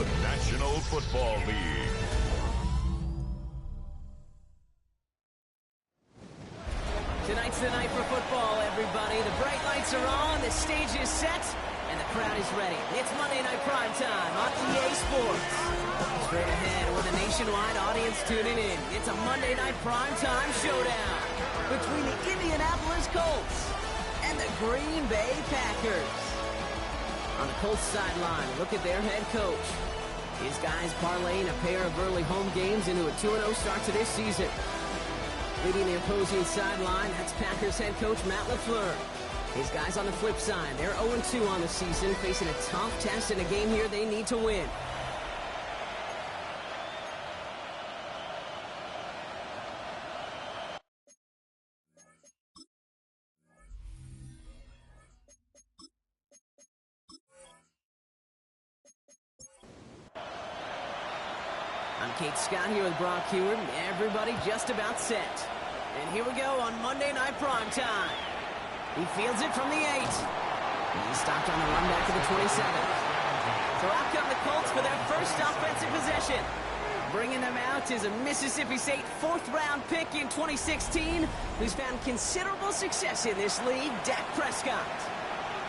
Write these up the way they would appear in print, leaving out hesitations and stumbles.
the National Football League. Tonight's the night for football, everybody. The bright lights are on, the stage is set, and the crowd is ready. It's Monday Night Primetime on EA Sports. Straight ahead with a nationwide audience tuning in. It's a Monday Night Primetime showdown between the Indianapolis Colts and the Green Bay Packers. On the Colts sideline, look at their head coach. His guys parlaying a pair of early home games into a 2-0 start to this season. Leading the opposing sideline, that's Packers head coach Matt LaFleur. His guys on the flip side, they're 0-2 on the season, facing a tough test in a game here they need to win. I'm Kate Scott here with Brock Heward. Everybody just about set. And here we go on Monday Night Primetime. He fields it from the 8. He's stopped on the run back to the 27. So out come the Colts for their first offensive possession. Bringing them out is a Mississippi State 4th-round pick in 2016 who's found considerable success in this league, Dak Prescott.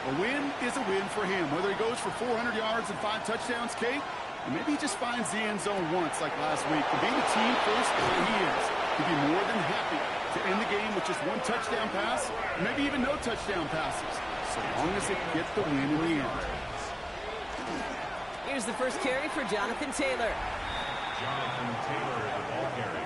A win is a win for him. Whether he goes for 400 yards and 5 touchdowns, Kate, or maybe he just finds the end zone once like last week. To be the team first the way he is, he'd be more than happy to end the game with just 1 touchdown pass, maybe even no touchdown passes, so long as they get the win in the end. Here's the first carry for Jonathan Taylor. Jonathan Taylor, the ball carrier.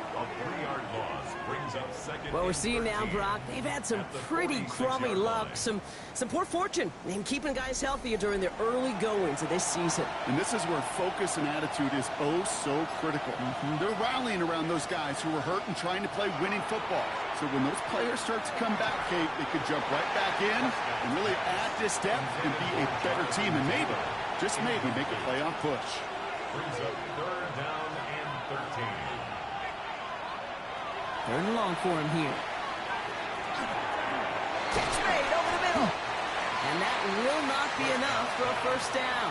A 3-yard loss brings up second. What we're seeing now, Brock, they've had some pretty crummy luck, some poor fortune in keeping guys healthy during their early goings of this season. And this is where focus and attitude is oh so critical. They're rallying around those guys who were hurt and trying to play winning football. So when those players start to come back, Kate, they could jump right back in and really add this depth and be a better team and maybe, just maybe, make a playoff push. Brings up 3rd down and 13. 3rd and long for him here. Catch made over the middle. And that will not be enough for a first down.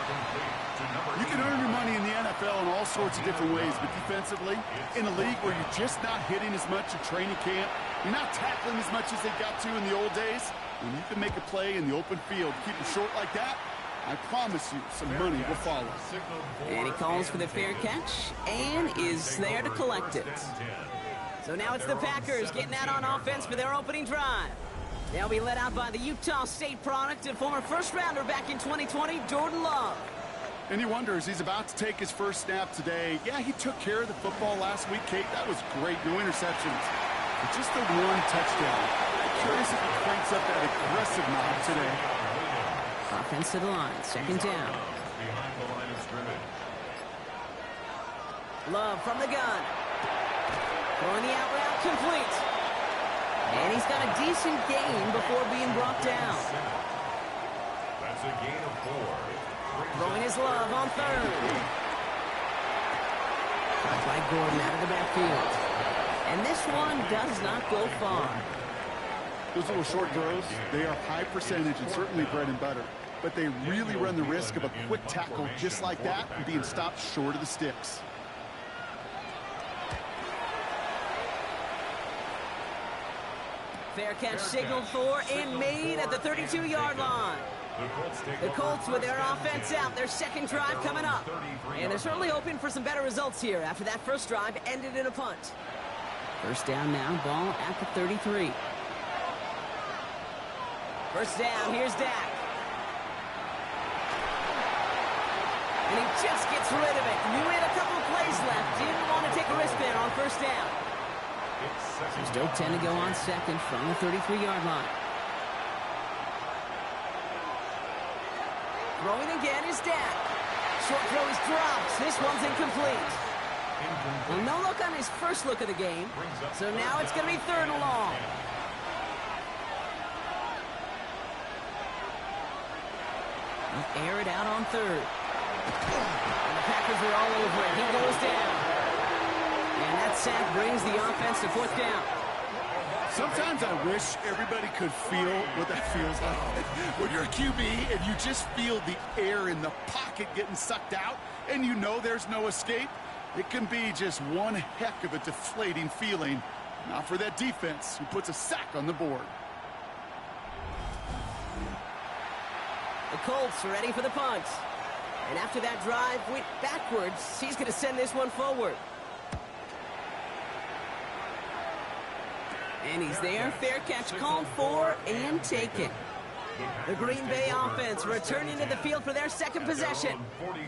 You can earn your money in the NFL in all sorts of different ways, but defensively, in a league where you're just not hitting as much at training camp, you're not tackling as much as they got to in the old days, when you can make a play in the open field, keep it short like that, I promise you some money will follow. And he calls for the fair catch and is there to collect it. So now it's the Packers getting out on offense for their opening drive. They'll be led out by the Utah State product and former first-rounder back in 2020, Jordan Love. And you wonder, as he's about to take his first snap today, yeah, he took care of the football last week, Kate. That was great. No interceptions. But just the 1 touchdown. I'm curious if he cranks up that aggressive knob today. Offense to the line, 2nd down. Behind the line of scrimmage. Love from the gun. Throwing the out route complete. And he's got a decent gain before being brought down. That's a gain of 4. Throwing his Love on 3rd. Caught by Gordon out of the backfield. And this one does not go far. Those little short throws, they are high percentage and certainly bread and butter. But they really run the risk of a quick tackle just like that and being stopped short of the sticks. Fair catch signaled for and made at the 32-yard line. The Colts with their offense out, their 2nd drive coming up. And they're certainly hoping for some better results here after that first drive ended in a punt. First down now, ball at the 33. First down, here's Dak. And he just gets rid of it. Knew he had a couple of plays left. Didn't want to take a risk there on first down. So still 10 to go on 2nd from the 33-yard line. Throwing again is Dak. Short throw is dropped. This one's incomplete. Well, no look on his first look of the game. So now it's going to be 3rd and long. He'll air it out on 3rd. And the Packers are all over it. He goes down. And that sack brings the offense to 4th down. Sometimes I wish everybody could feel what that feels like. When you're a QB and you just feel the air in the pocket getting sucked out and you know there's no escape, it can be just one heck of a deflating feeling. Not for that defense who puts a sack on the board. The Colts are ready for the punt. And after that drive went backwards, he's going to send this one forward. And he's there. Fair catch called for and taken. The Green Bay offense returning to the field for their second possession.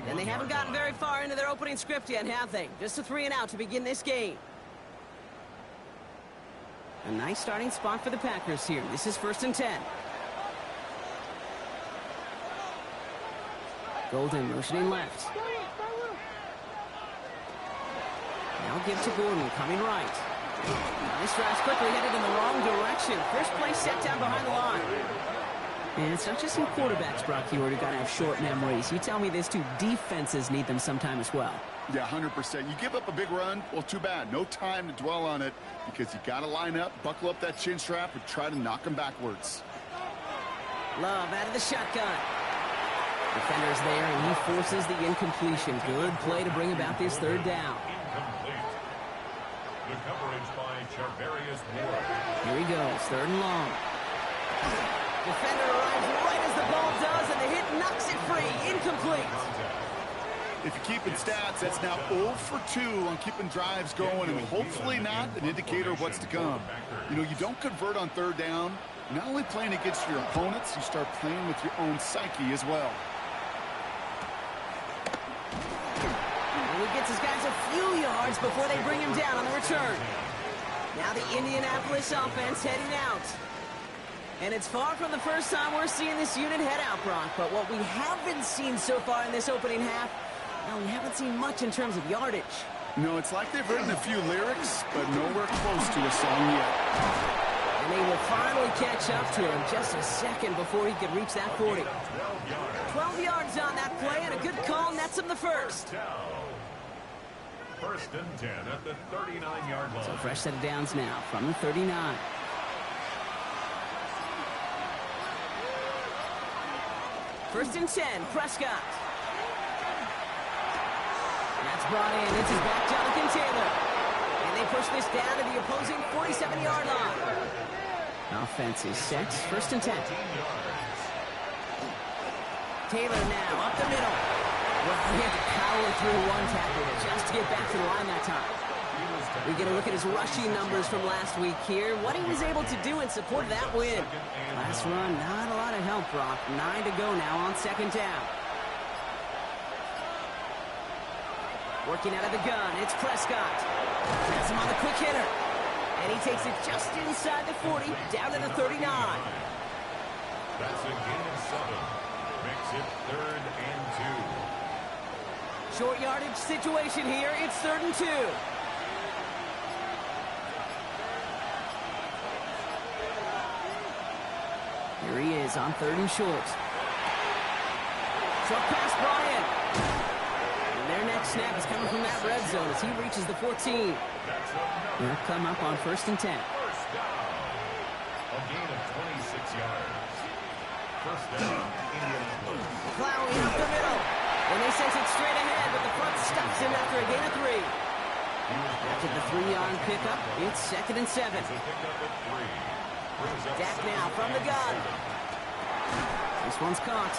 And they haven't gotten very far into their opening script yet, have they? Just a 3-and-out to begin this game. A nice starting spot for the Packers here. This is 1st and 10. Golden motioning left. Now give to Gordon, coming right. This drive's quickly headed in the wrong direction. First play set down behind the line. And it's not just some quarterbacks, Brock, who got to have short memories. You tell me this too, defenses need them sometime as well. Yeah, 100%. You give up a big run, well, too bad. No time to dwell on it because you got to line up, buckle up that chin strap, and try to knock them backwards. Love out of the shotgun. Defender's there, and he forces the incompletion. Good play to bring about this 3rd down. Incomplete. The coverage by Charvarius Ward. Here he goes, 3rd and long. Defender arrives right as the ball does, and the hit knocks it free. Incomplete. If you're keeping stats, that's now 0 for 2 on keeping drives going, and hopefully not an indicator of what's to come. You know, you don't convert on 3rd down. You're not only playing against your opponents, you start playing with your own psyche as well. He gets his guys a few yards before they bring him down on the return. Now the Indianapolis offense heading out. And it's far from the first time we're seeing this unit head out, Brock. But what we haven't seen so far in this opening half, well, we haven't seen much in terms of yardage. No, it's like they've written a few lyrics, but nowhere close to a song yet. And they will finally catch up to him just a second before he could reach that 40. 12 yards on that play, and a good call nets him the first. 1st and 10 at the 39-yard line. So fresh set of downs now from the 39. First and 10, Prescott. That's brought in. It's his back, Jonathan Taylor. And they push this down to the opposing 47-yard line. Offense is set. 1st and 10. Taylor now up the middle. Well, he had to power through one tackle just to get back to the line that time. We get a look at his rushing numbers from last week here. What he was able to do in support of that win. Last run, not a lot of help, Brock. 9 to go now on 2nd down. Working out of the gun, it's Prescott. Has him on the quick hitter. And he takes it just inside the 40, down to the 39. That's a gain of 7. Makes it 3rd and 2. Short yardage situation here. It's 3rd and 2. Here he is on 3rd and short. Short pass, Bryant. And their next snap is coming from that red zone as he reaches the 14. They'll come up on 1st and 10. First down. A gain of 26 yards. First down, Indianapolis. Plowing up the middle. And they sent it straight ahead, but the front stops him after a gain of 3. After the 3-yard pickup, it's 2nd and 7. Dak now from the gun. This one's caught.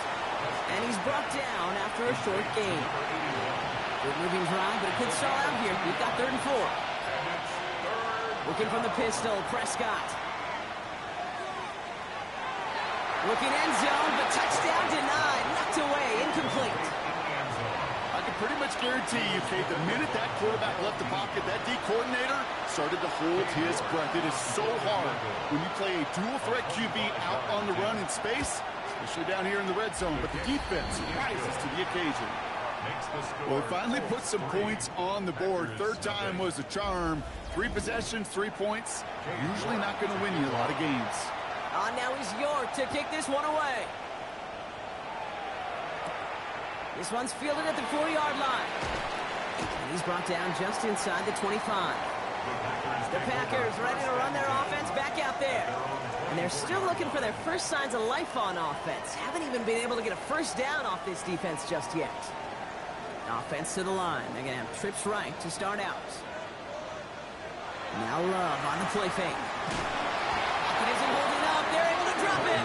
And he's brought down after a short gain. Good moving drive, but it could stall out here. We've got 3rd and 4. Looking from the pistol, Prescott. Looking end zone, but touchdown denied. Knocked away, incomplete. I can pretty much guarantee you, Kate, the minute that quarterback left the pocket, that D coordinator started to hold his breath. It is so hard when you play a dual-threat QB out on the run in space, especially down here in the red zone, but the defense rises to the occasion. Well, finally put some points on the board. 3rd time was a charm. 3 possessions, 3 points. Usually not going to win you a lot of games. Now he's York to kick this one away. This one's fielded at the 4-yard line. And he's brought down just inside the 25. The Packers ready to run their offense back out there. And they're still looking for their first signs of life on offense. Haven't even been able to get a first down off this defense just yet. Offense to the line. They're going to have trips right to start out. Now Love on the play fake. It isn't holding up. They're able to drop it.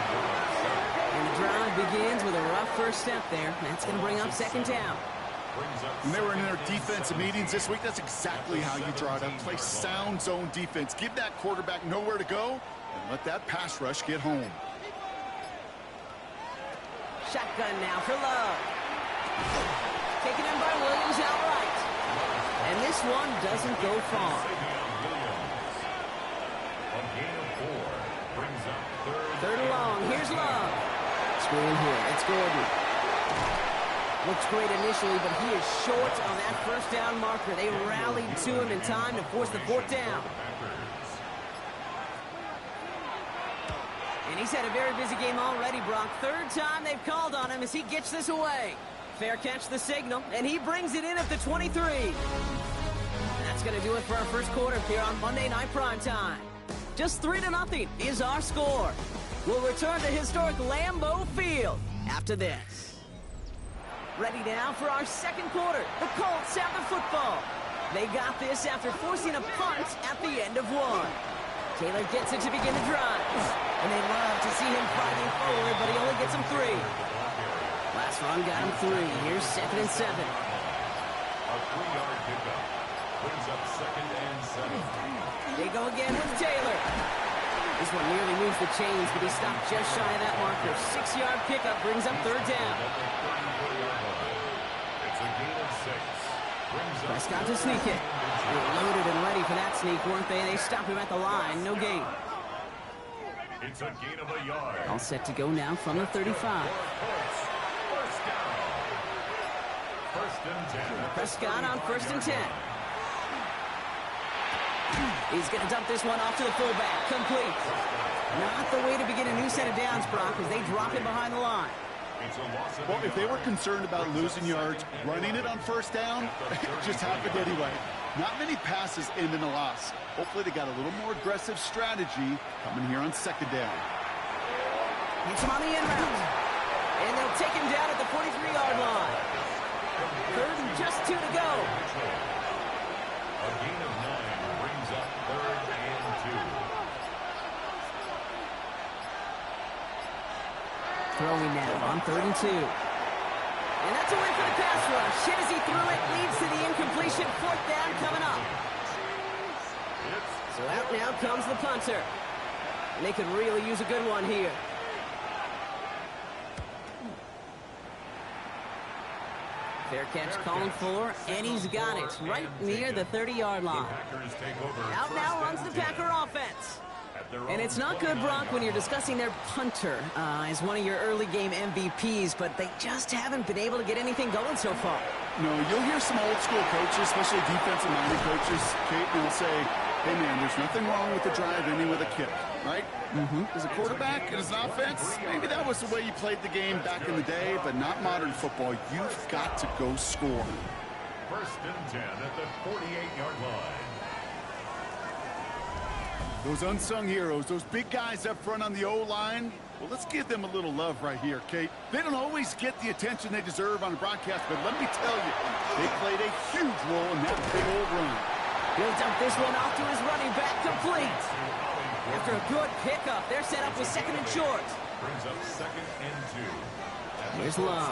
And the drive begins with a rough first step there. That's going to bring up second down. When they were in their defensive meetings this week, that's exactly how you draw it up. Play sound zone defense. Give that quarterback nowhere to go and let that pass rush get home. Shotgun now for Love. Taken in by Williams outright. And this one doesn't go far. Third and long. Here's Love. Screen here. It's Gordon. Looks great initially, but he is short on that first down marker. They rallied to him in time to force the fourth down. And he's had a very busy game already, Brock. Third time they've called on him as he gets this away. Fair catch the signal, and he brings it in at the 23. That's going to do it for our first quarter here on Monday Night Primetime. Just 3-0 is our score. We'll return to historic Lambeau Field after this. Ready now for our second quarter. The Colts have the football. They got this after forcing a punt at the end of one. Taylor gets it to begin the drive. And they love to see him fighting forward, but he only gets him 3. Last run got him 3. Here's 2nd and 7. A 3-yard pickup brings up 2nd and 7. They go again with Taylor. This one nearly moves the chains, but he stopped just shy of that marker. 6-yard pickup brings up third down. It's a gain of 6. Prescott to sneak it. They were loaded and ready for that sneak, weren't they? They stop him at the line. No gain. It's a gain of a yard. All set to go now from the 35. First down. First and 10. Prescott on 1st and 10. He's going to dump this one off to the fullback. Complete. Not the way to begin a new set of downs, Brock, as they drop it behind the line. Well, if they were concerned about losing yards, running it on first down, it just happened anyway. Not many passes end in a loss. Hopefully they got a little more aggressive strategy coming here on second down. Hits him on the end route. And they'll take him down at the 43-yard line. 3rd and just 2 to go. A gain of 9 brings up 3rd and 2. Throwing now on 3rd and 2. And that's a win for the pass rush. Hit as he threw it, leads to the incompletion. 4th down coming up. So out now comes the punter. And they could really use a good one here. Fair catch calling for, and he's got it right near the 30-yard line. Out now runs the Packer offense. And it's not good, Brock, when you're discussing their punter as one of your early game MVPs, but they just haven't been able to get anything going so far. No, you'll hear some old school coaches, especially defensive-minded coaches, Kate, and they'll say, hey, man, there's nothing wrong with the drive ending with a kick, right? As a quarterback and as an offense, maybe that was the way you played the game back in the day, but not modern football. You've got to go score. First and 10 at the 48-yard line. Those unsung heroes, those big guys up front on the O-line, well, let's give them a little love right here, Kate. They don't always get the attention they deserve on the broadcast, but let me tell you, they played a huge role in that big old run. He'll dump this one off to his running back, complete. After a good pickup, they're set up with 2nd and short. Brings up 2nd and 2. Here's Love.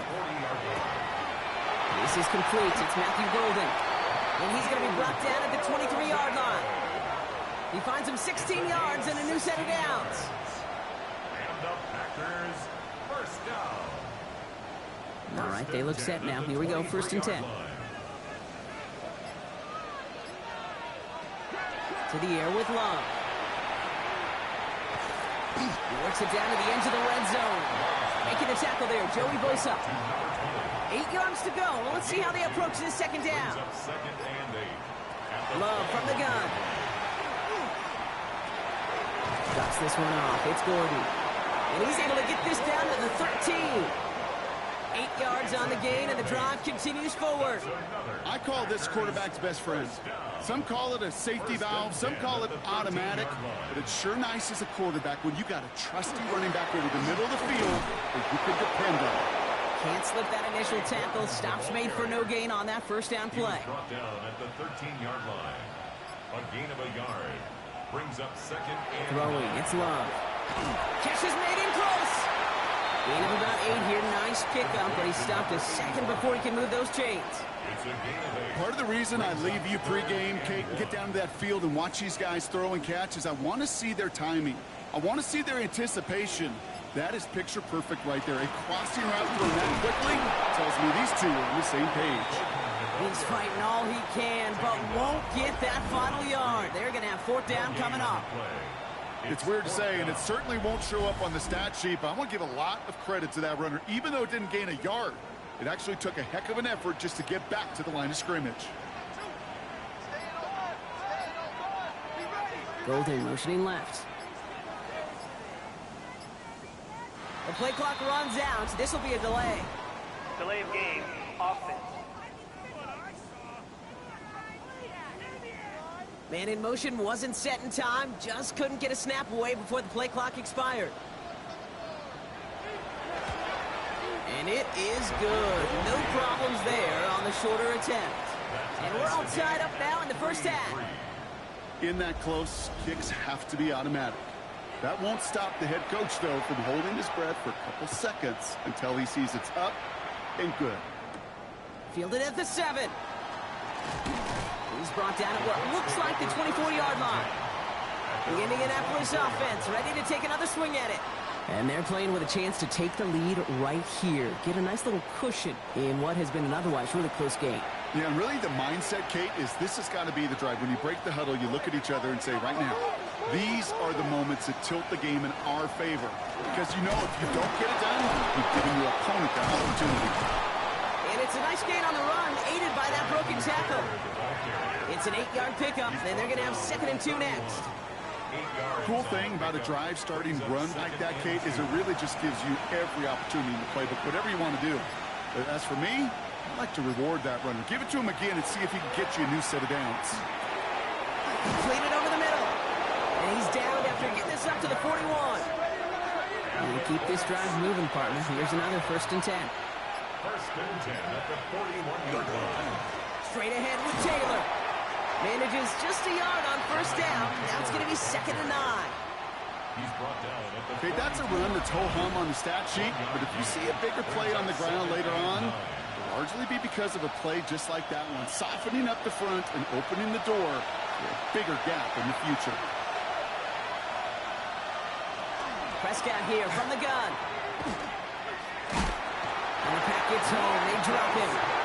This is complete. It's Matthew Golden. And he's going to be brought down at the 23-yard line. He finds him 16 yards and a new set of downs. And the Packers first down. All right, they look set now. Here we go, 1st and 10. To the air with Love. He works it down to the edge of the red zone. Making the tackle there, Joey Bosa. 8 yards to go. Well, let's see how they approach this second down. Love from the gun. Ducks this one off. It's Gordon. And he's able to get this down to the 13. 8 yards on the gain, and the drive continues forward. I call this quarterback's best friend. Some call it a safety valve, some call it automatic, but it's sure nice as a quarterback when you got a trusty running back over the middle of the field that you can depend on. Can't slip that initial tackle. Stops made for no gain on that first down play. Brought down at the 13-yard line. A gain of a yard brings up second and Throwing, it's Love. Catch is made in close. Gain of about 8 here. Nice pickup, but he stopped a second before he can move those chains. it's a gain of 8. Part of the reason I leave you pregame, Kate, and get down to that field and watch these guys throw and catch is I want to see their timing. I want to see their anticipation. That is picture perfect right there. A crossing route thrown that quickly tells me these two are on the same page. He's fighting all he can, but won't get that final yard. They're going to have fourth down coming up. It's weird to say, and it certainly won't show up on the stat sheet, but I want to give a lot of credit to that runner. Even though it didn't gain a yard, it actually took a heck of an effort just to get back to the line of scrimmage. Golden motioning left. The play clock runs out. This will be a delay. Delay of game, offense. Man in motion wasn't set in time. Just couldn't get a snap away before the play clock expired. And it is good. No problems there on the shorter attempt. And we're all tied up now in the first half. In that close, kicks have to be automatic. That won't stop the head coach, though, from holding his breath for a couple seconds until he sees it's up and good. Fielded at the 7. He's brought down at what looks like the 24-yard line. The Indianapolis offense ready to take another swing at it. And they're playing with a chance to take the lead right here. Get a nice little cushion in what has been an otherwise really close game. Yeah, and really the mindset, Kate, is this has got to be the drive. When you break the huddle, you look at each other and say, right now, these are the moments that tilt the game in our favor. Because you know if you don't get it done, you've given your opponent that opportunity. And it's a nice gain on the run, aided by that broken tackle. It's an 8-yard pickup, and they're going to have 2nd and 2 next. Cool thing about a drive starting run like that, Kate, is it really just gives you every opportunity in the playbook, whatever you want to do. But as for me, I like to reward that runner. Give it to him again and see if he can get you a new set of downs. Completed over the middle. And he's down after getting this up to the 41. And keep this drive moving, partner. Here's another 1st and 10. 1st and 10 at the 41-yard line. Straight ahead with Taylor. Manages just a yard on 1st down. Now it's going to be 2nd and 9. He's brought down at the Okay, that's a run that's ho-hum on the stat sheet, but if you see a bigger play on the ground later on, it'll largely be because of a play just like that one, softening up the front and opening the door for a bigger gap in the future. Prescott here from the gun. And the pack gets home. They drop him.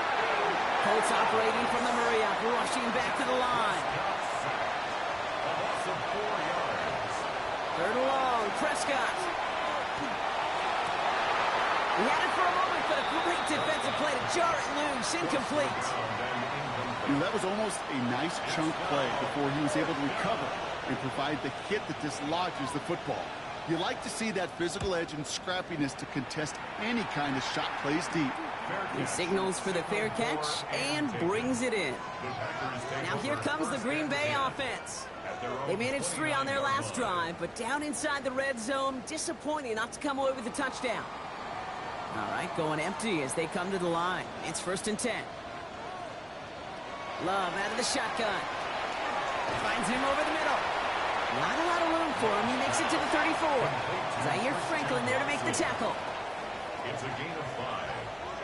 Colts operating from the hurry up, rushing back to the line. a loss of 4 yards. 3rd and long, Prescott. He had it for a moment, but a great defensive play to jar it loose, incomplete. You know, that was almost a nice chunk play before he was able to recover and provide the hit that dislodges the football. You like to see that physical edge and scrappiness to contest any kind of shot plays deep. He signals for the fair catch and brings it in. Now here comes the Green Bay offense. They managed 3 on their last drive, but down inside the red zone, disappointing not to come away with a touchdown. All right, going empty as they come to the line. It's 1st and 10. Love out of the shotgun. Finds him over the middle. Not a lot of room for him. He makes it to the 34. Zaire Franklin there to make the tackle. It's a gain of 5.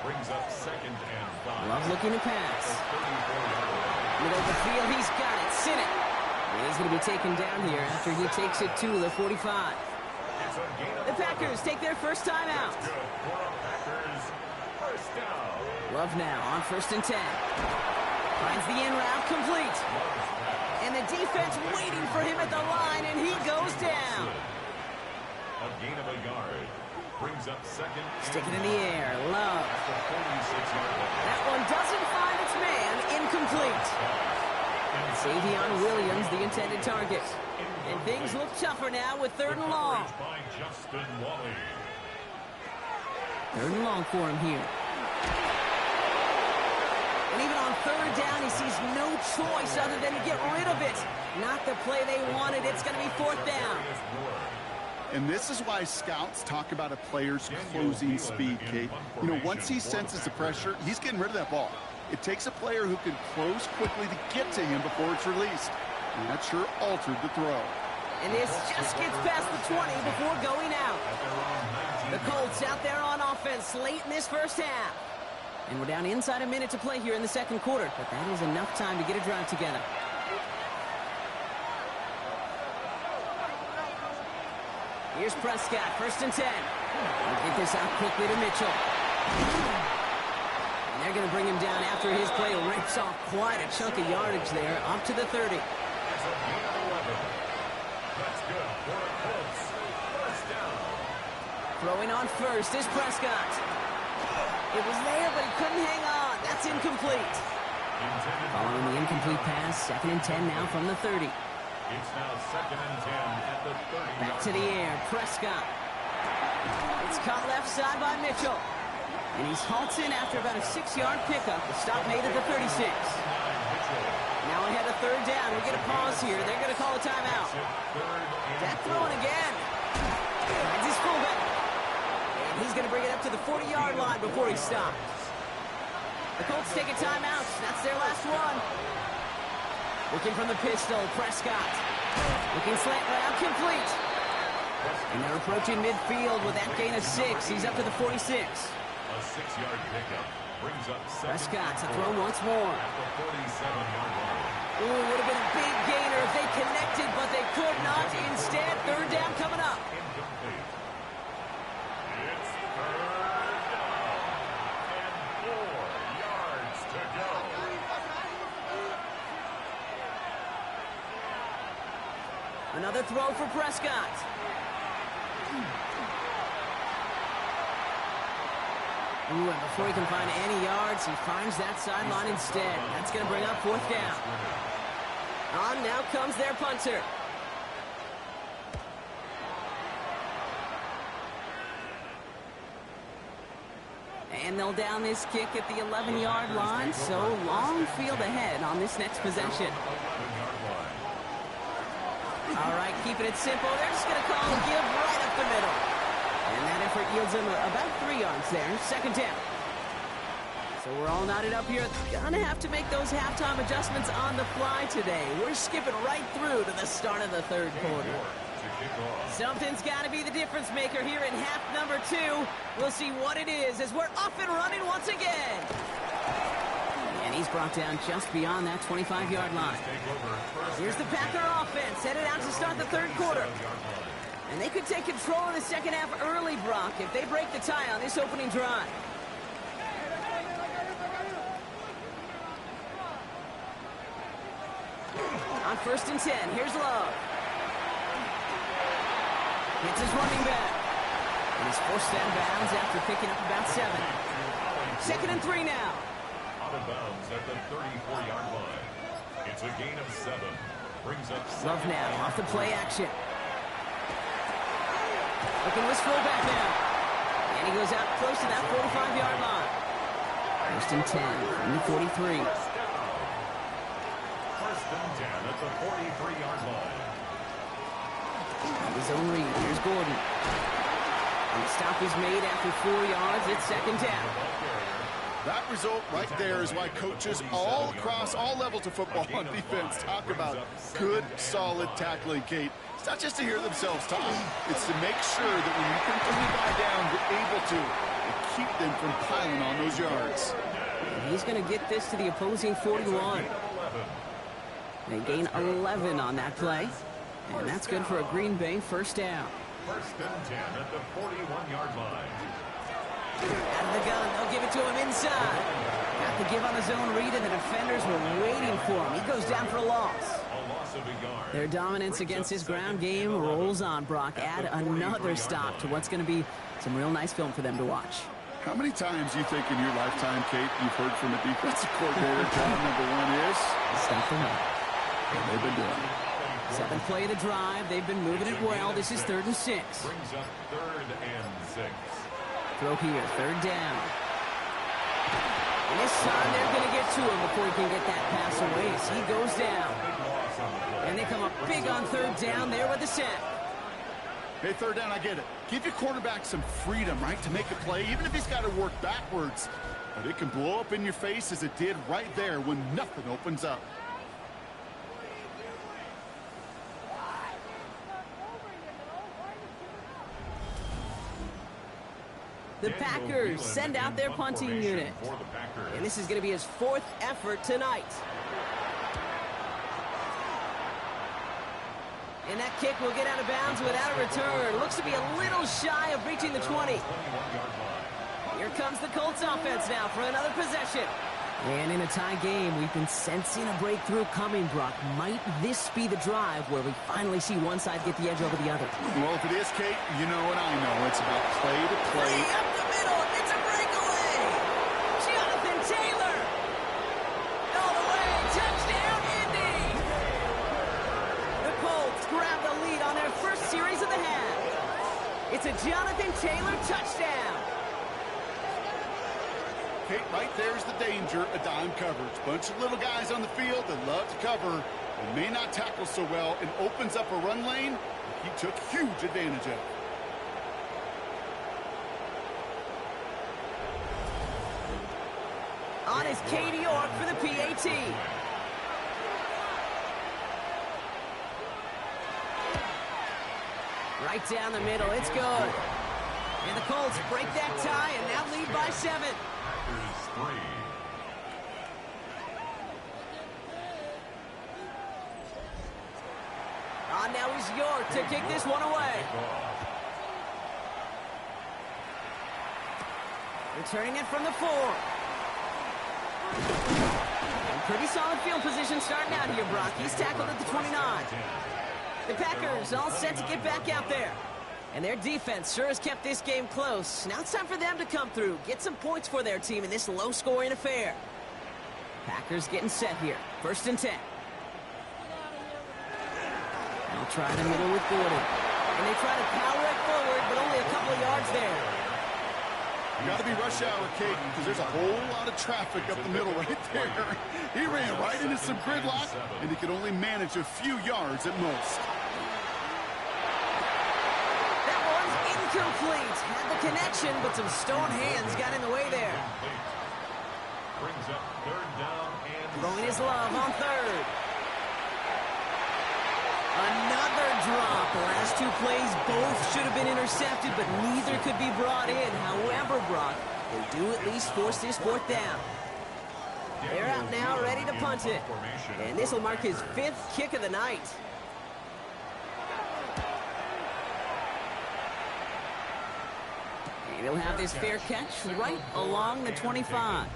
Brings up 2nd and 5. Love looking to pass. 34-yard line. Middle of the field, he's got it. Sinnott. He's going to be taken down here after he takes it to the 45. It's a gain of The Packers take their first time out. good for the Packers. 1st down. Love now on 1st and 10. Finds the in route complete. And the defense waiting for him at the line, and he goes down. A gain of a yard. Brings up 2nd. Stick it in the air. Love. At the 46-yard line. That one doesn't find its man. Incomplete. Savion Williams, the intended target. And things look tougher now with 3rd and long. By Justin Wally. 3rd and long for him here. And even on 3rd down, he sees no choice other than to get rid of it. Not the play they wanted. It's going to be fourth down. And this is why scouts talk about a player's closing speed, Kate. You know, once he senses the pressure, he's getting rid of that ball. It takes a player who can close quickly to get to him before it's released. And that sure altered the throw. And this just gets past the 20 before going out. The Colts out there on offense late in this first half. And we're down inside a minute to play here in the second quarter. But that is enough time to get a drive together. Here's Prescott, 1st and 10. We'll get this out quickly to Mitchell. And they're going to bring him down after his play rips off quite a chunk of yardage there, up to the 30. Throwing on first is Prescott. It was there, but he couldn't hang on. That's incomplete. Following the incomplete pass, 2nd and 10 now from the 30. It's now 2nd and 10 at the 30. Back to the air, Prescott. It's caught left side by Mitchell. And he's halted after about a 6-yard pickup. The stop made at the 36. Now ahead of 3rd down. We get a pause here. They're going to call a timeout. That throwing again. Finds his fullback. And he's going to bring it up to the 40-yard line before he stops. The Colts take a timeout. That's their last one. Looking from the pistol, Prescott. Looking slant route, complete. And they're approaching midfield with that gain of 6. He's up to the 46. A 6-yard pickup brings up Prescott to throw once more. at the 47-yard line. Ooh, would have been a big gainer if they connected, but they could not. Instead, 3rd down coming up. Incomplete. It's 3rd down and 4 yards to go. Another throw for Prescott. Ooh, and before he can find any yards, he finds that sideline instead. That's going to bring up 4th down. On now comes their punter. And they'll down this kick at the 11-yard line, so long field ahead on this next possession. All right, keeping it simple. They're just going to call a give right up the middle. And that effort yields them about 3 yards there. 2nd down. So we're all knotted up here. Gonna have to make those halftime adjustments on the fly today. We're skipping right through to the start of the 3rd quarter. Something's got to be the difference maker here in half number 2. We'll see what it is as we're up and running once again. And he's brought down just beyond that 25-yard line. Here's the Packer offense headed out to start the 3rd quarter. And they could take control of the 2nd half early, Brock, if they break the tie on this opening drive. On 1st and 10, here's Love. Hits his running back. And he's forced out of bounds after picking up about 7. 2nd and 3 now. Out of bounds at the 34-yard line. It's a gain of 7. Brings up Love now off the play action. Looking to his fullback now. And he goes out close to that 45-yard line. 1st and 10 from the 43. 1st and 10 at the 43-yard line. His own read. Here's Gordon. And the stop is made after 4 yards. It's 2nd down. That result right there is why coaches all across all levels of football on defense talk about good, solid tackling, Kate. It's not just to hear themselves talk. It's to make sure that when you can put the guy down, you're able to keep them from piling on those yards. And he's going to get this to the opposing 41. They gain 11 on that play. And that's good for a Green Bay 1st down. 1st and 10 at the 41-yard line. Out of the gun, they'll give it to him inside. Got the give on his own read, and the defenders were waiting for him. He goes down for a loss. A loss of a yard. Their dominance against his ground game rolls on, Brock. Add another stop to what's going to be some real nice film for them to watch. How many times do you think in your lifetime, Kate, you've heard from a defensive coordinator, job number 1 is? Stop the run. And they've been doing it. 7th play of the drive. They've been moving it well. This is 3rd and 6. Brings up 3rd and 6. Throw here, 3rd down. And this time they're going to get to him before he can get that pass away as he goes down. And they come up big on third down there with the sack. Hey, third down, I get it. Give your quarterback some freedom, right, to make a play, even if he's got to work backwards. But it can blow up in your face as it did right there when nothing opens up. The Packers send out their punting unit. And this is going to be his fourth effort tonight. And that kick will get out of bounds without a return. Looks to be a little shy of reaching the 20. Here comes the Colts offense now for another possession. And in a tie game, we've been sensing a breakthrough coming, Brock. Might this be the drive where we finally see one side get the edge over the other? Well, if it is, Kate, you know what I know. It's about play to play. Up the middle. It's a breakaway. Jonathan Taylor. All the way. Touchdown, Indy. The Colts grab the lead on their first series of the half. It's a Jonathan Taylor touchdown. Kate, right there's the danger of dime coverage. Bunch of little guys on the field that love to cover and may not tackle so well and opens up a run lane that he took huge advantage of. On is Katie York for the PAT. Right down the middle. It's good. And the Colts break that tie and now lead by 7. Now is York to kick this one away. Returning it from the 4. And pretty solid field position starting out here, Brock. He's tackled at the 29. The Packers all set to get back out there. And their defense sure has kept this game close. Now it's time for them to come through, get some points for their team in this low-scoring affair. Packers getting set here. 1st and 10. They'll try the middle with Gordon. And they try to power it forward, but only a couple of yards there. You got to be rush hour, Kate, because there's a whole lot of traffic up the middle right there. He ran right into some gridlock, and he could only manage a few yards at most. Incomplete. Had the connection, but some stone hands got in the way there. Brings up third down and throwing his love on 3rd. Another drop. The last 2 plays both should have been intercepted, but neither could be brought in. However, Brock, they do at least force this 4th down. They're out now, ready to punt it. And this will mark his 5th kick of the night. He'll have this fair catch right along the 25.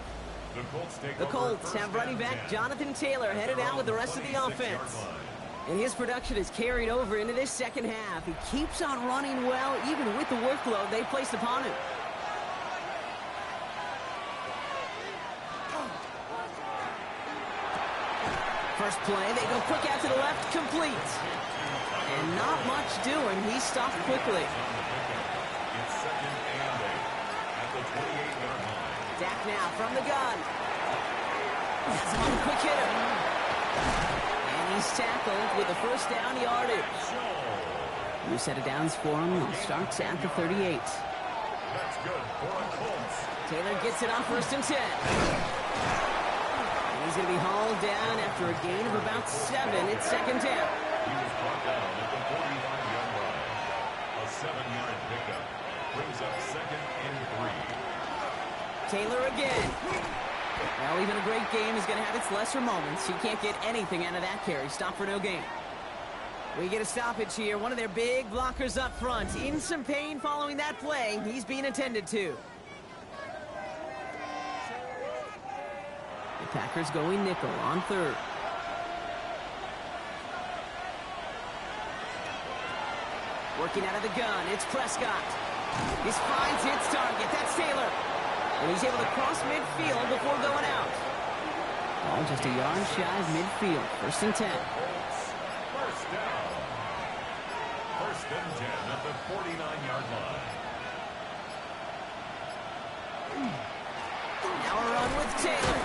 The Colts have running back Jonathan Taylor headed out with the rest of the offense. And his production is carried over into this second half. He keeps on running well, even with the workload they placed upon him. First play, they go quick out to the left, complete. And not much doing. He stopped quickly. Dak now from the gun. That's him on the quick hitter. And he's tackled with a 1st down yardage. New set of downs for him. He starts at the 38. That's good for the Colts. Taylor gets it on 1st and 10. And he's going to be hauled down after a gain of about 7. It's 2nd down. He was brought down at the 45-yard line. A 7-yard pickup brings up 2nd and 3. Taylor again. Well, even a great game is going to have its lesser moments. He can't get anything out of that carry. Stop for no gain. We get a stoppage here. One of their big blockers up front. In some pain following that play. He's being attended to. The Packers going nickel on 3rd. Working out of the gun. It's Prescott. This finds its target. That's Taylor. And he's able to cross midfield before going out. Oh, just a yard shy of midfield. 1st and 10. First down. 1st and 10 at the 49-yard line. Now a run with Taylor.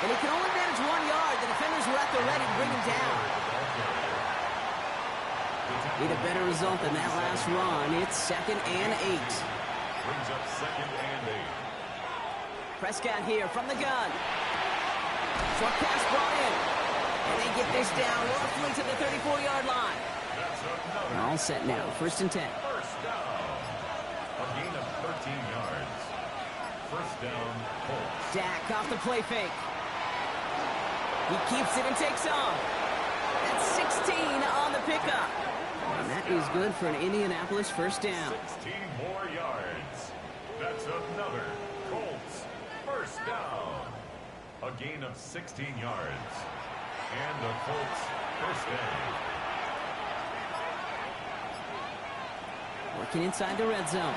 And he can only manage 1 yard. The defenders were at the ready to bring him down. Need a better result than that last run. It's 2nd and 8. Brings up 2nd and 8. Prescott here from the gun. Short pass brought in. And they get this down roughly to the 34-yard line. That's All set now. 1st and 10. first down. A gain of 13 yards. First down, Colts. Dak off the play fake. He keeps it and takes off. That's 16 on the pickup. And that is good for an Indianapolis first down. 16 more yards. That's another Colts first down. A gain of 16 yards. And the Colts first down. Working inside the red zone.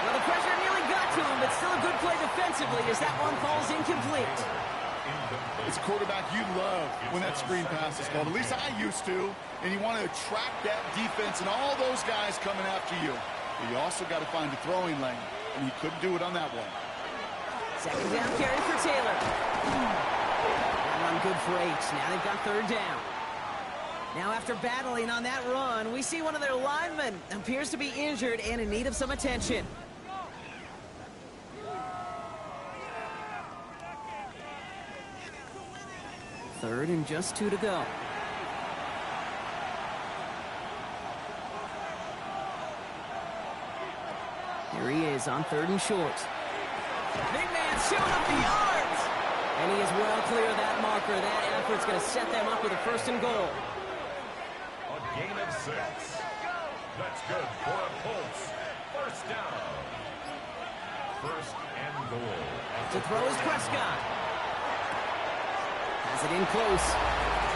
Well, the pressure nearly got to him, but still a good play defensively as that one falls incomplete. It's a quarterback you love when that screen pass is called. At least I used to. And you want to attract that defense and all those guys coming after you. But you also got to find the throwing lane. And he couldn't do it on that one. 2nd down carry for Taylor. That run good for 8. Now they've got 3rd down. Now after battling on that run, we see one of their linemen appears to be injured and in need of some attention. Third and just 2 to go. Here he is on 3rd and short. Big man showing up the yards. And he is well clear of that marker. That effort's going to set them up with a 1st and goal. A gain of 6. That's good for a Colts first down. 1st and goal. To throw is Prescott. Has it in close.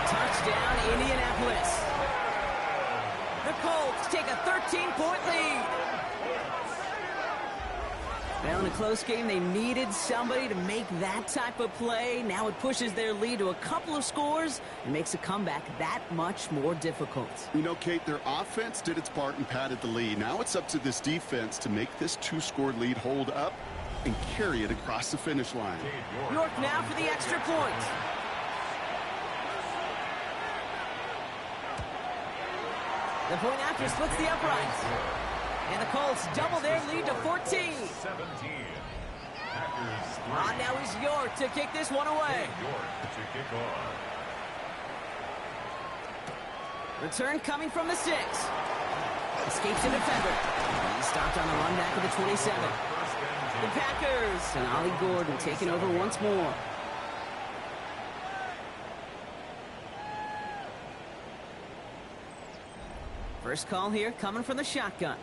Touchdown, Indianapolis. The Colts take a 13-point lead. Well, in a close game, they needed somebody to make that type of play. Now it pushes their lead to a couple of scores and makes a comeback that much more difficult. You know, Kate, their offense did its part and padded the lead. Now it's up to this defense to make this 2-score lead hold up and carry it across the finish line. York now for the extra point. The point after splits the uprights. And the Colts double their lead to 14. 17. Packers 3. On now is York to kick this one away. York to kick off. Return coming from the 6. Escapes the defender. He's stopped on the run back of the 27. The Packers and Ollie Gordon taking over once more. First call here coming from the shotgun.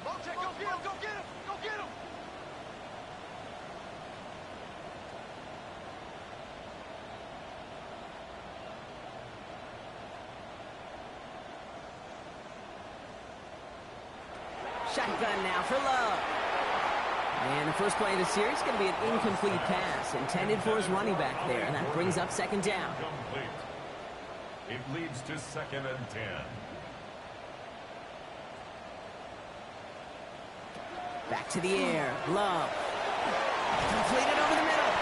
Go get him! Go get him! Go get him! Shotgun now for Love. And the first play of the series is going to be an incomplete pass intended for his running back there. And that brings up 2nd down. Complete. It leads to 2nd and 10. Back to the air. Love. Completed over the middle.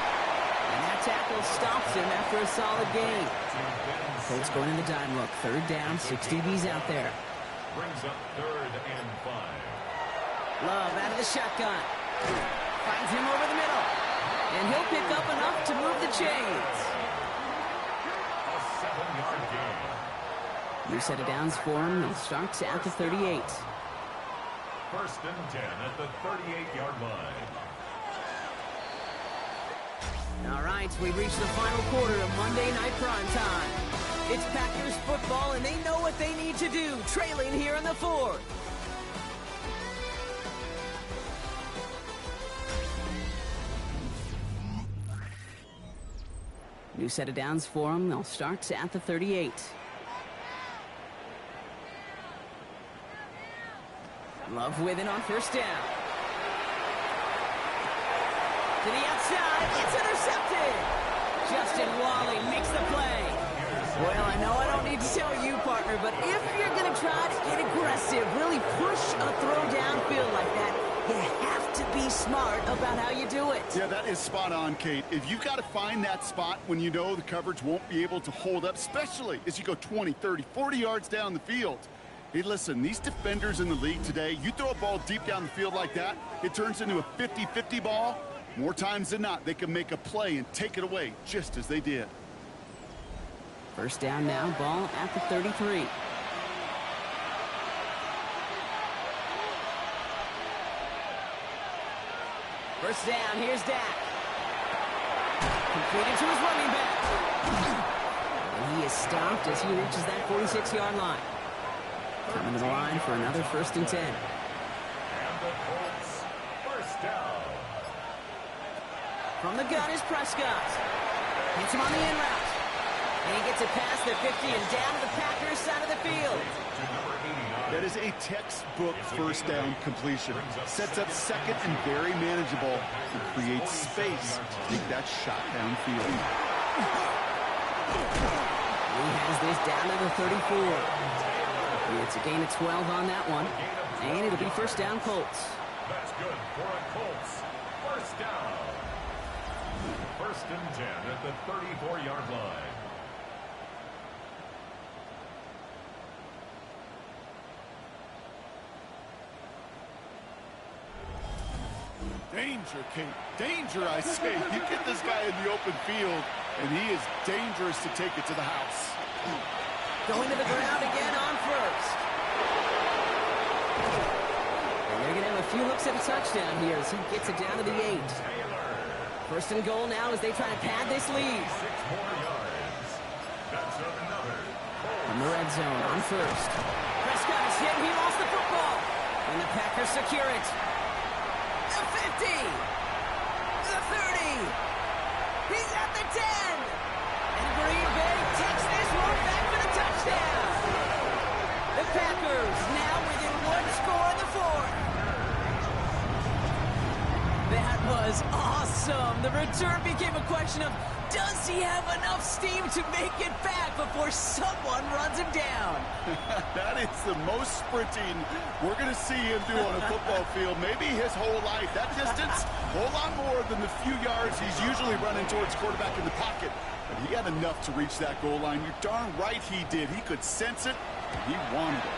And that tackle stops him after a solid gain. Colts going in the dime look. 3rd down. 6 DBs out there. Brings up 3rd and 5. Love out of the shotgun. Finds him over the middle. And he'll pick up enough to move the chains. A 7-yard gain. New set of downs for him. He starts at the 38. 1st and 10 at the 38-yard line. All right, we've reached the final quarter of Monday Night Prime Time. It's Packers football, and they know what they need to do, trailing here in the 4th. New set of downs for them. They'll start at the 38. Love with it on 1st down. To the outside, it's intercepted. Justin Wally makes the play. Well, I know I don't need to tell you, partner, but if you're going to try to get aggressive, really push a throw downfield like that, you have to be smart about how you do it. Yeah, that is spot on, Kate. If you've got to find that spot when you know the coverage won't be able to hold up, especially as you go 20, 30, 40 yards down the field. Hey, listen, these defenders in the league today, you throw a ball deep down the field like that, it turns into a 50-50 ball. More times than not, they can make a play and take it away, just as they did. First down now, ball at the 33. First down, here's Dak. Completed to his running back. And he is stopped as he reaches that 46-yard line. Coming to the line for another 1st and 10. And the Colts, first down. From the gun is Prescott. Hits him on the in route. And he gets it past the 50 and down to the Packers side of the field. That is a textbook first down completion. Sets up second and very manageable and creates space to take that shot downfield. He has this down to the 34. It's a gain of 12 on that one. And it'll be first down Colts. That's good for a Colts. First down. 1st and 10 at the 34-yard line. Danger, Kate. Danger, I say. You get this guy in the open field, and he is dangerous to take it to the house. Going to the ground again on first. And they're going to have a few looks at a touchdown here as he gets it down to the 8. 1st and goal now as they try to pad this lead. 6 more yards. That's another. From the red zone on first. Prescott is hit. He lost the football. And the Packers secure it. The 50. The 30. He's at the 10. And Green Bay takes this one back for the touchdown. The Packers now within 1 score in the 4th. That was awesome. The return became a question of, does he have enough steam to make it back before someone runs him down? That is the most sprinting we're going to see him do on a football field. Maybe his whole life. That distance, a whole lot more than the few yards he's usually running towards quarterback in the pocket. But he had enough to reach that goal line. You're darn right he did. He could sense it, and he wanted it.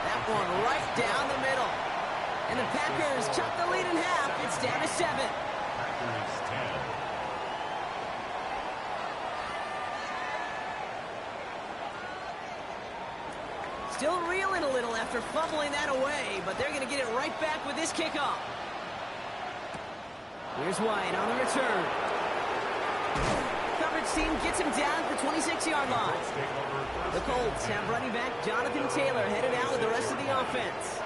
That one right down the middle. And the Packers chop the lead in half. It's down to 7. Packers 10. Still reeling a little after fumbling that away, but they're going to get it right back with this kickoff. Here's White on the return. Coverage team gets him down at the 26-yard line. The Colts have running back Jonathan Taylor headed out with the rest of the offense.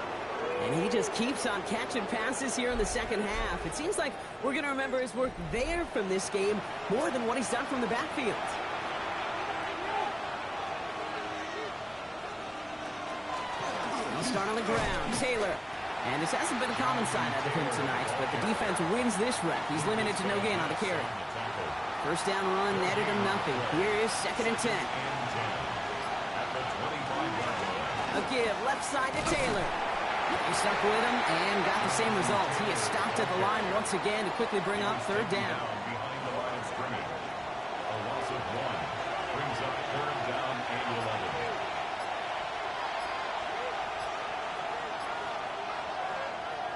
And he just keeps on catching passes here in the second half. It seems like we're going to remember his work there from this game more than what he's done from the backfield. He'll start on the ground. Taylor. And this hasn't been a common sign out of him tonight, but the defense wins this rep. He's limited to no gain on the carry. First down run, netted him nothing. Here is 2nd and 10. A give left side to Taylor. He stuck with him and got the same results. He is stopped at the line once again to quickly bring up 3rd down. Behind the line of scrimmage. A loss of 1 brings up 3rd down and 11.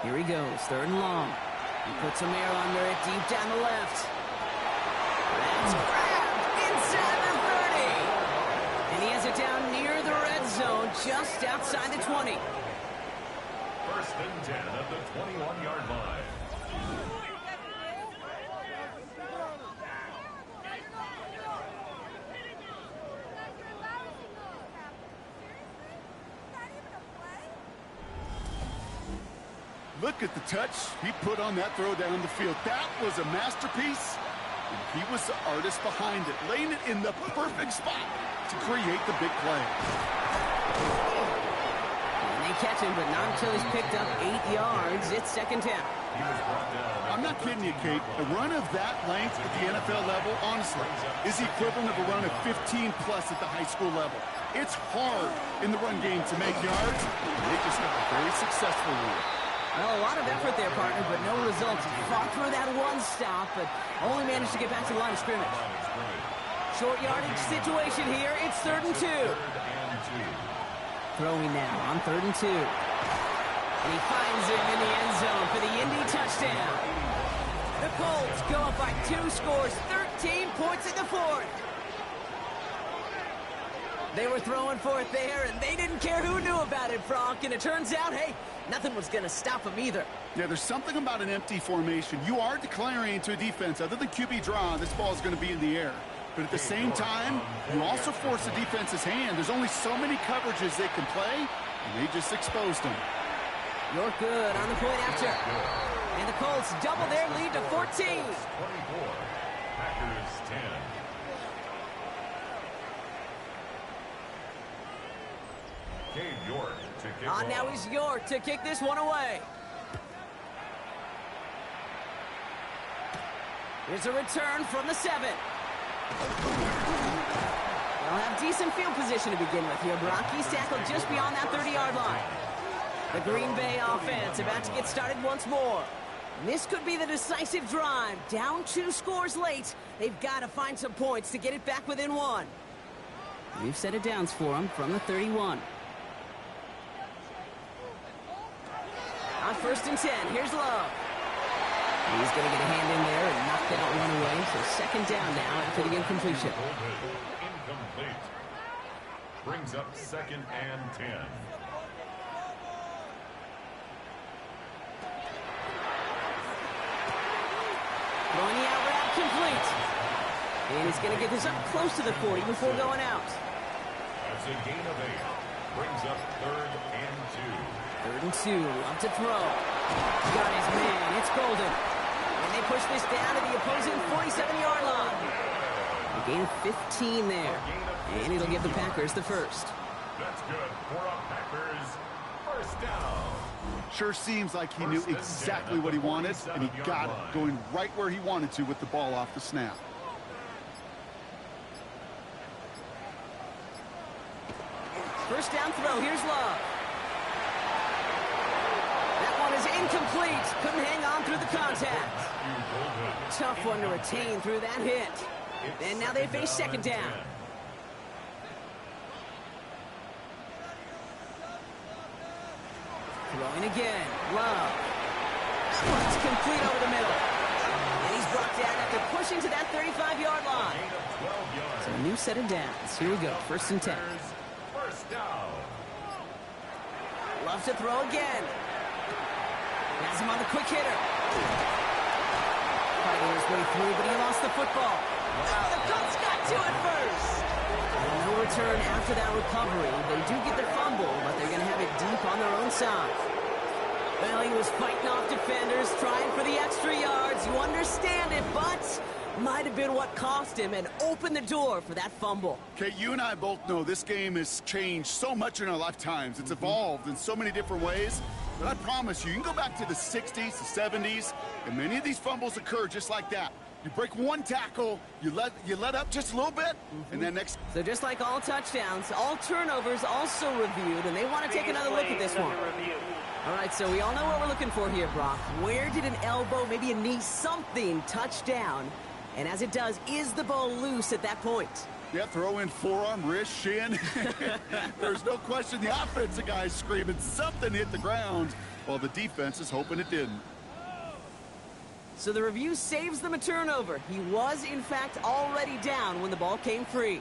Here he goes, 3rd and long. He puts some air under it deep down the left. That's grabbed inside the 30. And he has it down near the red zone, just outside the 20. 1st and 10 at the 21-yard line. Look at the touch he put on that throw down the field. That was a masterpiece, and he was the artist behind it, laying it in the perfect spot to create the big play. And they catch him, but not until he's picked up 8 yards. It's 2nd down. I'm not kidding you, Kate. A run of that length at the NFL level, honestly, is the equivalent of a run of 15-plus at the high school level. It's hard in the run game to make yards, and they just got very successful with it. Well, a lot of effort there, partner, but no results. He fought through that one stop, but only managed to get back to the line of scrimmage. Short yardage situation here. It's 3rd and 2. Throwing now on 3rd and 2. And he finds him in the end zone for the Indy touchdown. The Colts go up by 2 scores, 13 points in the 4th. They were throwing for it there, and they didn't care who knew about it, Frank. And it turns out, hey, nothing was going to stop them either. Yeah, there's something about an empty formation. You are declaring to a defense, other than QB draw, this ball is going to be in the air. But at the same time, you also force the defense's hand. There's only so many coverages they can play, and they just exposed them. You're good on the point after. And the Colts double their lead to 14. 24. Packers 10. Cade York to kick off. Now he's York to kick this one away. Here's a return from the 7. They'll have decent field position to begin with here. Brock, he's tackled just beyond that 30-yard line. The Green Bay offense about to get started once more. And this could be the decisive drive. Down 2 scores late. They've got to find some points to get it back within 1. New set of downs for them from the 31. On 1st and 10, here's Love. He's going to get a hand in there and knock that one away. So 2nd down now after the incompletion. Incomplete. Brings up 2nd and 10. Throwing the out route complete. And he's going to get this up close to the 40 before going out. That's a gain of 8. Brings up 3rd and 2. 3rd and 2. Love to throw. Got his man. It's Golden. And they push this down to the opposing 47-yard line. A gain of 15 there. And it'll give the Packers the 1st. That's good for a Packers 1st down. Sure seems like he knew exactly what he wanted, and he got it, going right where he wanted to with the ball off the snap. First down throw. Here's Love. That one is incomplete. Couldn't hang on through the contact. Tough one to retain through that hit. And now they face 2nd down. Throwing again. Love. It's complete over the middle. And he's brought down after pushing to that 35-yard line. So a new set of downs. Here we go. 1st and 10. 1st down. Love to throw again. Has him on the quick hitter. Fighting his way through, but he lost the football. Oh, the Colts got to it first. And no return after that recovery. They do get the fumble, but they're going to have it deep on their own side. Well, he was fighting off defenders, trying for the extra yards. You understand it, but might have been what cost him and opened the door for that fumble. Okay, you and I both know this game has changed so much in our lifetimes. It's evolved in so many different ways. But I promise you, you can go back to the 60s, the 70s, and many of these fumbles occur just like that. You break one tackle, you let up just a little bit, and then next... So just like all touchdowns, all turnovers also reviewed, and they want to take another look at this one. All right, so we all know what we're looking for here, Brock. Where did an elbow, maybe a knee, something touch down? And as it does, is the ball loose at that point? Yeah, throw in forearm, wrist, shin. There's no question the offensive guy's screaming something hit the ground, while the defense is hoping it didn't. So the review saves them a turnover. He was, in fact, already down when the ball came free.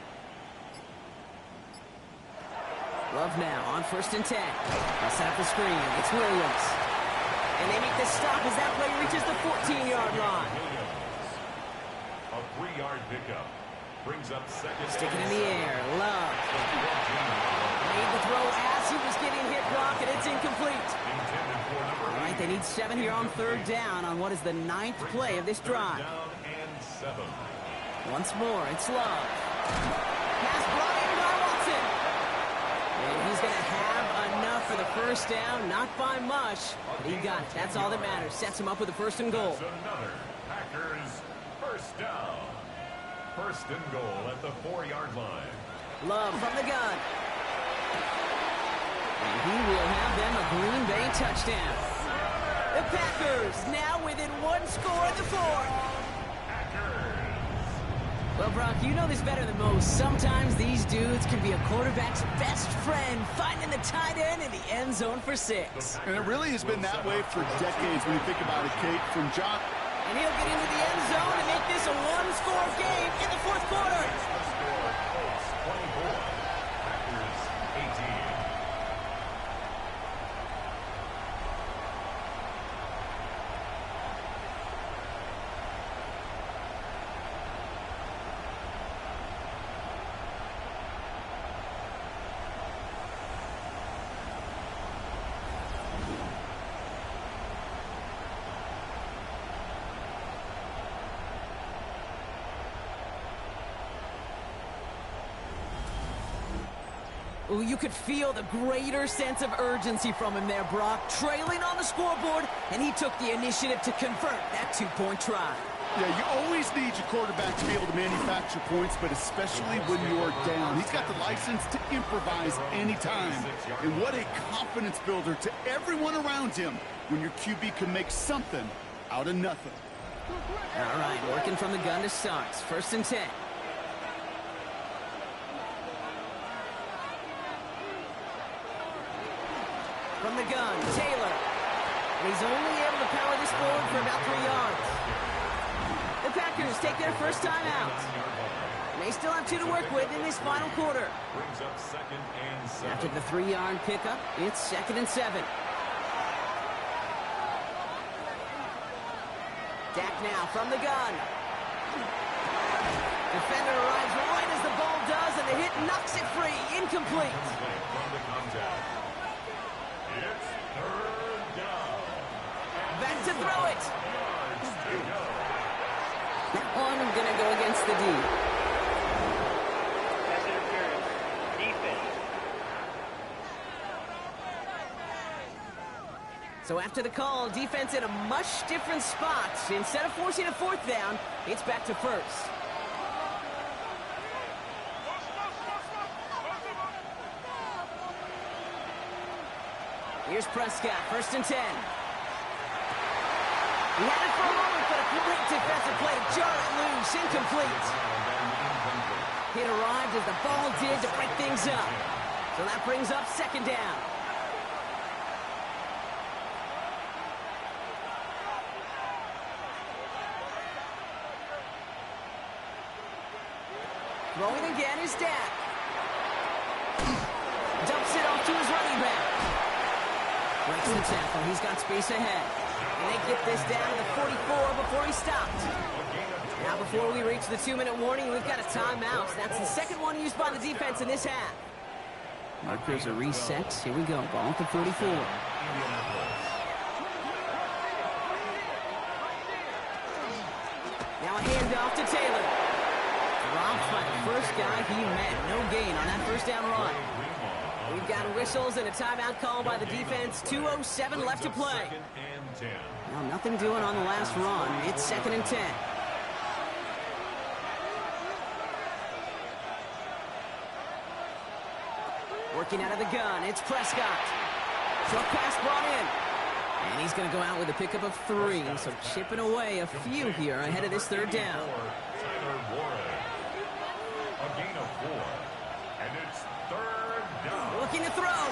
Love now on 1st and 10. They'll set up the screen. It's Williams. And they make the stop as that play reaches the 14-yard line. A 3-yard pickup. Brings up 2nd. Sticking in the air. Love. Made the throw as he was getting hit, Brock, and it's incomplete. All right, they need 7 here on 3rd down on what is the 9th play of this drive. Down and 7. Once more, it's Love. Pass brought in by Watson. And he's going to have enough for the 1st down, not by much, but he got it. That's all that matters. Sets him up with a 1st and goal. That's another Packers 1st down. 1st and goal at the 4-yard line. Love from the gun. And he will have them a Green Bay touchdown. The Packers now within one score in the fourth. Well, Brock, you know this better than most. Sometimes these dudes can be a quarterback's best friend, finding the tight end in the end zone for 6. And it really has been that way for decades when you think about it, Kate. From John... And he'll get into the end zone and make this a one-score game in the fourth quarter. Colts 24, Packers 18. Ooh, you could feel the greater sense of urgency from him there, Brock. Trailing on the scoreboard, and he took the initiative to convert that two-point try. Yeah, you always need your quarterback to be able to manufacture points, but especially when you're down. He's got the license to improvise anytime. And what a confidence builder to everyone around him when your QB can make something out of nothing. All right, working from the gun to start. 1st and 10. From the gun, Taylor. And he's only able to power this forward for about 3 yards. The Packers take their first time out. And they still have 2 to work with in this final quarter. Brings up 2nd and 7. After the 3-yard pickup, it's 2nd and 7. Dak now from the gun. Defender arrives right as the ball does, and the hit knocks it free. Incomplete. From the contact. It's 3rd down. Back to throw it. Yards to go. That one going to go against the D. Pass interference. Defense. So after the call, defense in a much different spot. Instead of forcing a 4th down, it's back to 1st. Here's Prescott, 1st and 10. He had it for a moment, but a great defensive play to jar it loose. Incomplete. It arrived as the ball did to break things up. So that brings up 2nd down. Throwing again is Dak. Dumps it off to his running back. Breaks the tackle. He's got space ahead. And they get this down to the 44 before he stopped. Now, before we reach the 2-minute warning, we've got a timeout. That's the 2nd one used by the defense in this half. Markers are reset. Here we go. Ball at the 44. Now a handoff to Taylor. Dropped by the first guy he met. No gain on that 1st down run. We've got whistles and a timeout call by the defense. 2:07 left to play. Well, nothing doing on the last run. It's 2nd and 10. Working out of the gun, it's Prescott. Short pass brought in. And he's going to go out with a pickup of 3. So chipping away a few here ahead of this 3rd down. Tyler Warren. A gain of 4. And it's 3rd down. Looking to throw.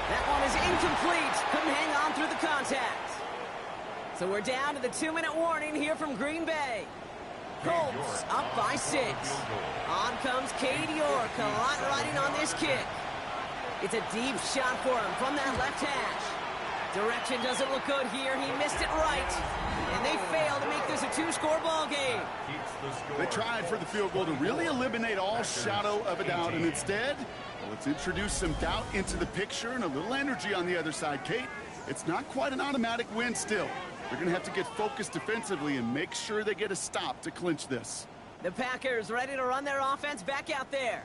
That one is incomplete. Couldn't hang on through the contact. So we're down to the 2-minute warning here from Green Bay. Colts up by 6. On comes Cade York. A lot riding on this kick. It's a deep shot for him from that left hash. Direction doesn't look good here. He missed it right. And they fail to make this a 2-score ball game. They tried for the field goal to really eliminate all shadow of a doubt, and instead, well, let's introduce some doubt into the picture and a little energy on the other side, Kate. It's not quite an automatic win still. They're going to have to get focused defensively and make sure they get a stop to clinch this. The Packers ready to run their offense back out there.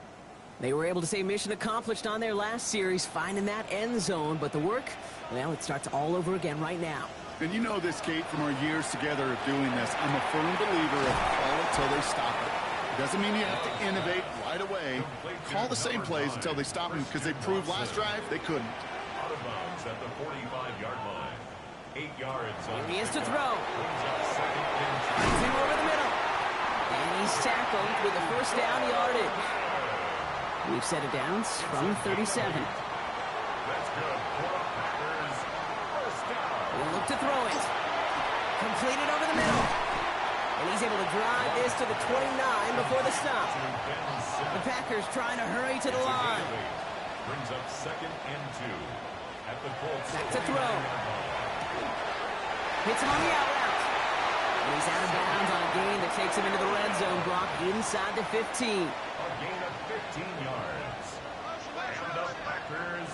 They were able to say mission accomplished on their last series, finding that end zone, but the work, well, it starts all over again right now. And you know this, Kate, from our years together of doing this. I'm a firm believer of call it till they stop it. Doesn't mean you have to innovate right away. Call the same plays until they stop them, because they proved last drive they couldn't. of bounds at the 45-yard line. 8 yards on Here he is to throw. Brings up second and Finds him over the middle. And he's tackled with a first down yardage. We've set it down from 37. That's good for the Packers. First down. We'll look to throw it. Completed over the middle. And he's able to drive this to the 29 before the stop. The Packers trying to hurry to the line. Brings up second and 2 at the Colts. Back to throw. Hits him on the out route. And he's out of bounds on a gain that takes him into the red zone, Brock, inside the 15. A gain of 15 yards. And the Packers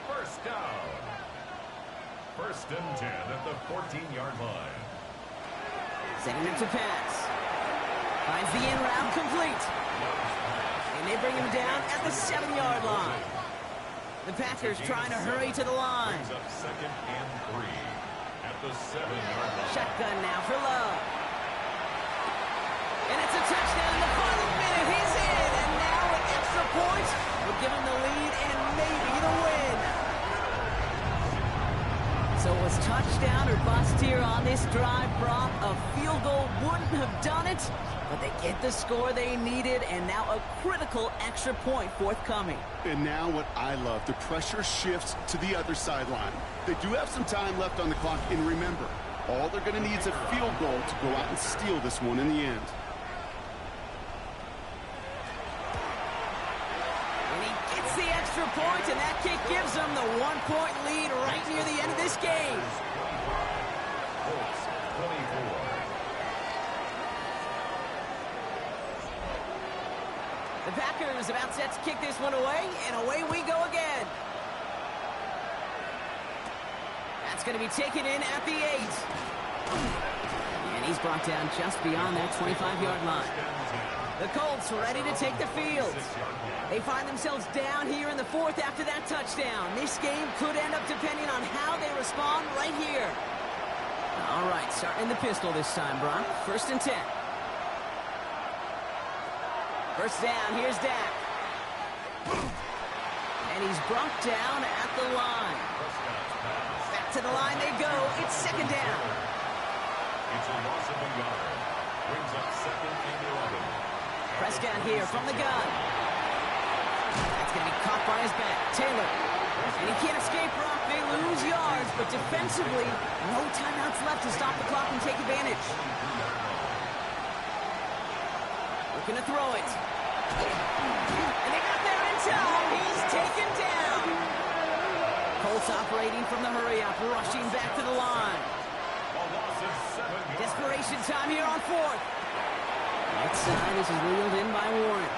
first down. First and 10 at the 14-yard line. Setting up to pass. Finds the in route complete. And they bring him down at the 7-yard line. The Packers trying to hurry to the line. Brings up second and 3 at the 7-yard line. Shotgun now for Love. And it's a touchdown in the final minute. He's in. And now an extra point will give him the lead and maybe the win. So it was touchdown or bust here on this drive, Brock. A field goal wouldn't have done it, but they get the score they needed, and now a critical extra point forthcoming. And now what I love, the pressure shifts to the other sideline. They do have some time left on the clock, and remember, all they're going to need is a field goal to go out and steal this one in the end. And he gets the extra point, and that kick gives them the 1-point lead right near the end of this game. Colts 24. The Packers about set to kick this one away, and away we go again. That's going to be taken in at the 8. And he's brought down just beyond that 25-yard line. The Colts ready to take the field. They find themselves down here in the 4th after that touchdown. This game could end up depending on how they respond right here. All right, starting in the pistol this time, Brock. First and 10. First down, here's Dak. And he's brought down at the line. Back to the line they go. It's second down. It's a loss of a yard. Brings up second and 11. Prescott here from the gun. That's going to be caught by his back. Taylor. And he can't escape, Brock. They lose yards, but defensively, no timeouts left to stop the clock and take advantage. Looking to throw it. And they got there in time. He's taken down. Colts operating from the hurry-up, rushing back to the line. A loss of 7 yards. Desperation time here on 4th. Right side is wheeled in by Warren.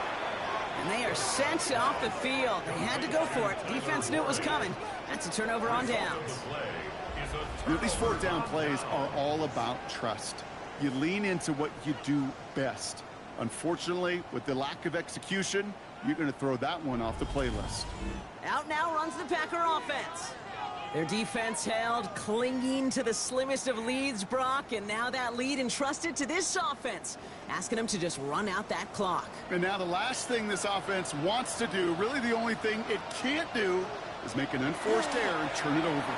And they are sent off the field. They had to go for it. Defense knew it was coming. That's a turnover on downs. You know, these 4th down plays are all about trust. You lean into what you do best. Unfortunately, with the lack of execution, you're going to throw that one off the playlist. Out now runs the Packer offense. Their defense held, clinging to the slimmest of leads, Brock, and now that lead entrusted to this offense, asking them to just run out that clock. And now the last thing this offense wants to do, really the only thing it can't do, is make an unforced error and turn it over.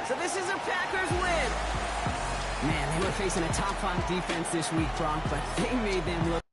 So this is a Packers win. Man, they were facing a top 5 defense this week, Brock, but they made them look